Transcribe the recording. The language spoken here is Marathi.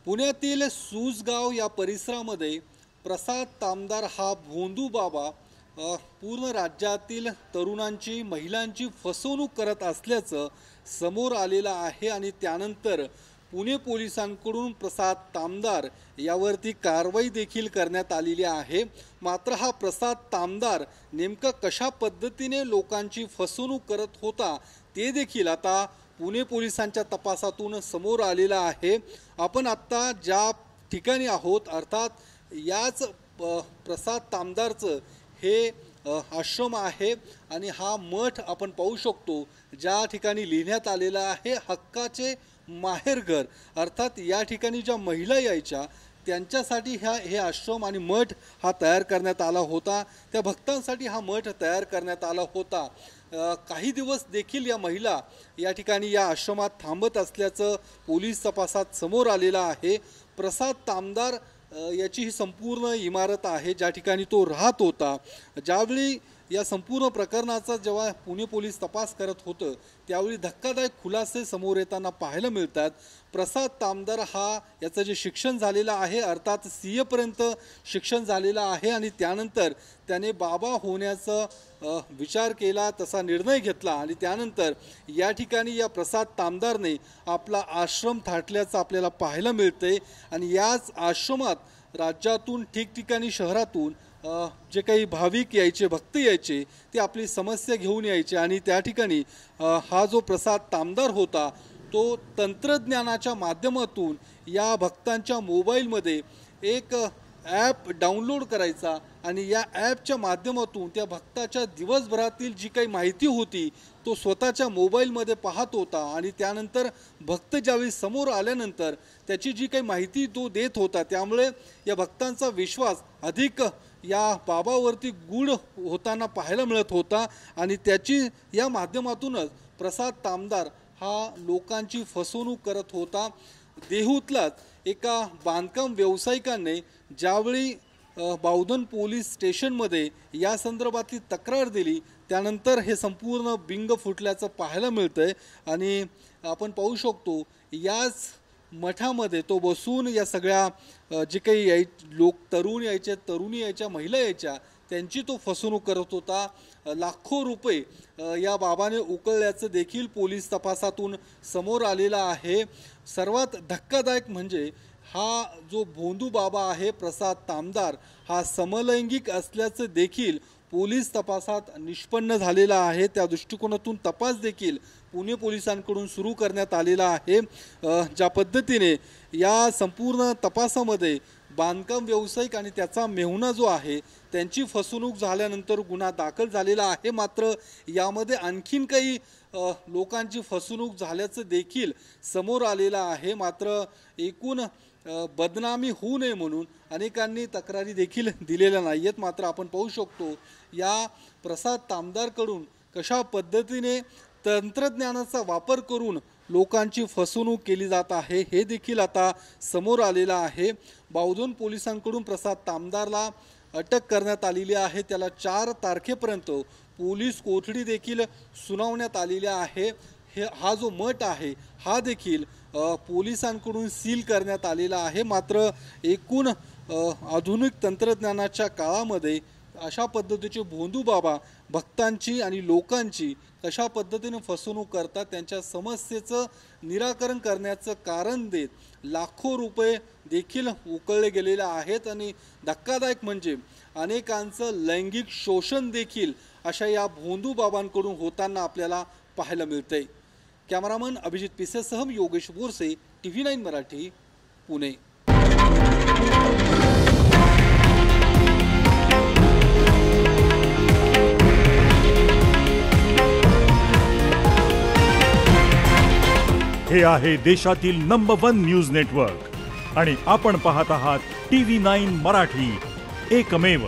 पुण्यातील सूसगाव या परिसरामध्ये प्रसाद तामदार हा भोंदू बाबा पूर्ण राज्यातील तरुणांची महिलांची फसवणूक करत असल्याचं समोर आलेलं आहे आणि त्यानंतर पुणे पोलिसांकडून प्रसाद तामदार यावरती कारवाई देखील करण्यात आलेली आहे। मात्र हा प्रसाद तामदार नेमका कशा पद्धतीने लोकांची फसवणूक करत होता ते देखील आता पुणे पोलिसांच्या तपासातून समोर आलेला आहे। आपण आता ज्या ठिकाणी आहोत अर्थात याच प्रसाद तामदारचं हे आश्रम आहे आणि हा मठ आपण पाहू शकतो ज्या ठिकाणी लिहिण्यात आलेला आहे हक्काचे माहेरघर। अर्थात या ठिकाणी ज्या महिला यायच्या त्यांच्यासाठी हे आश्रम आणि मठ हा तयार करण्यात आला होता, त्या भक्तांसाठी हा मठ तयार करण्यात आला होता। काही दिवस देखील या महिला या ठिकाणी या आश्रमात थांबत असल्याचं पोलीस तपासात समोर आलेलं आहे। प्रसाद तामदार याची ही संपूर्ण इमारत आहे ज्या ठिकाणी तो राहत होता। ज्यावेळी या संपूर्ण प्रकरणाचा जेव्हा पुणे पोलीस तपास करत होतं त्यावेळी धक्कादायक खुलासे समोर येताना पाहायला मिळतात। प्रसाद तामदार हा याचं जे शिक्षण झालेलं आहे अर्थात CA पर्यंत शिक्षण झालेलं आहे आणि त्यानंतर त्याने बाबा होण्याचा विचार केला, तसा निर्णय घेतला आणि त्यानंतर या ठिकाणी या प्रसाद तामदारने आपला आश्रम थाटल्याचं आपल्याला पाहायला मिळते आणि याच आश्रमात राज्यातून ठिकठिकाणी शहरातून जे काही भाविक यायचे भक्त यायचे ते आपली समस्या घेऊन यायचे आणि त्या ठिकाणी हा जो प्रसाद तामदार होता तो तंत्रज्ञानाच्या माध्यमातून या भक्तांच्या मोबाईलमध्ये एक ॲप डाउनलोड करायचा आणि या ॲपच्या माध्यमातून त्या भक्ताच्या दिवसभरातील जी काही माहिती होती तो स्वतःच्या मोबाईलमध्ये पाहत होता आणि त्यानंतर भक्त ज्यावेळी समोर आल्यानंतर त्याची जी काही माहिती तो देत होता त्यामुळे या भक्तांचा विश्वास अधिक या बाबावरती गूढ होताना पाहायला मिळत होता आणि त्याची या माध्यमातूनच प्रसाद तामदार हा लोकांची फसवणूक करत होता। देहूतलाच एका बांधकाम व्यावसायिकाने ज्यावेळी बावधन पोलीस स्टेशनमध्ये या संदर्भातली तक्रार दिली त्यानंतर हे संपूर्ण बिंग फुटल्याचं पाहायला मिळतंय आणि आपण पाहू शकतो याच मठामध्ये तो बसून या सगळ्या जे काही लोक तरुण यायचे तरुणी यायच्या महिला यायच्या त्यांची तो फसवणूक करत होता। लाखो रुपये या बाबाने उकळल्याचं देखील पोलीस तपासातून समोर आलेला आहे। सर्वात धक्कादायक म्हणजे हा जो भोंदू बाबा आहे प्रसाद तामदार हा समलैंगिक असल्याचं देखील पोलीस तपासात निष्पन्न झालेला आहे। त्या दृष्टिकोनातून तपास देखील पुणे पोलिसांकडून सुरू करण्यात आलेला आहे। ज्या पद्धतीने या संपूर्ण तपासामध्ये बांधकाम व्यावसायिक आणि त्याचा मेहुणा जो आहे त्यांची फसवणूक झाल्यानंतर गुन्हा दाखल झालेला आहे। मात्र यामध्ये आणखीन काही लोकांची फसवणूक झाल्याचं देखील समोर आलेलं आहे। मात्र एकूण बदनामी होऊ नये म्हणून अनेकांनी तक्रारी देखील दिलेल्या नाहीयेत। मात्र आपण पाहू शकतो या प्रसाद तामदारकडून कशा पद्धतीने तंत्रज्ञानाचा वापर करून लोकांची फसवणूक केली जात आहे हे देखील आता समोर आलेलं आहे। बावधन पोलिसांकडून प्रसाद तामदारला अटक करण्यात आलेली आहे। त्याला 4 तारखेपर्यंत पोलीस कोठडी देखील सुनावण्यात आलेली आहे। हा जो मठ आहे हा देखील पोलिसांकडून सील करण्यात आलेला आहे। मात्र एकूण आधुनिक तंत्रज्ञानाच्या काळामध्ये अशा पद्धतीचे भोंदू बाबा भक्तांची आणि लोकांची कशा पद्धतीने फसवणूक करतात त्यांच्या समस्येचं निराकरण करण्याचं कारण देत लाखो रुपये देखील उकळले गेलेले आहेत आणि धक्कादायक म्हणजे अनेकांचं लैंगिक शोषण देखील अशा या भोंदू बाबांकडून होताना आपल्याला पाहायला मिळतंय। कॅमेरामन अभिजित पिसेसह योगेश बोरसे, TV9 मराठी, पुणे। हे आहे देशातील नंबर 1 न्यूज नेटवर्क आणि आपण पाहत आहात TV9 मराठी, एकमेव।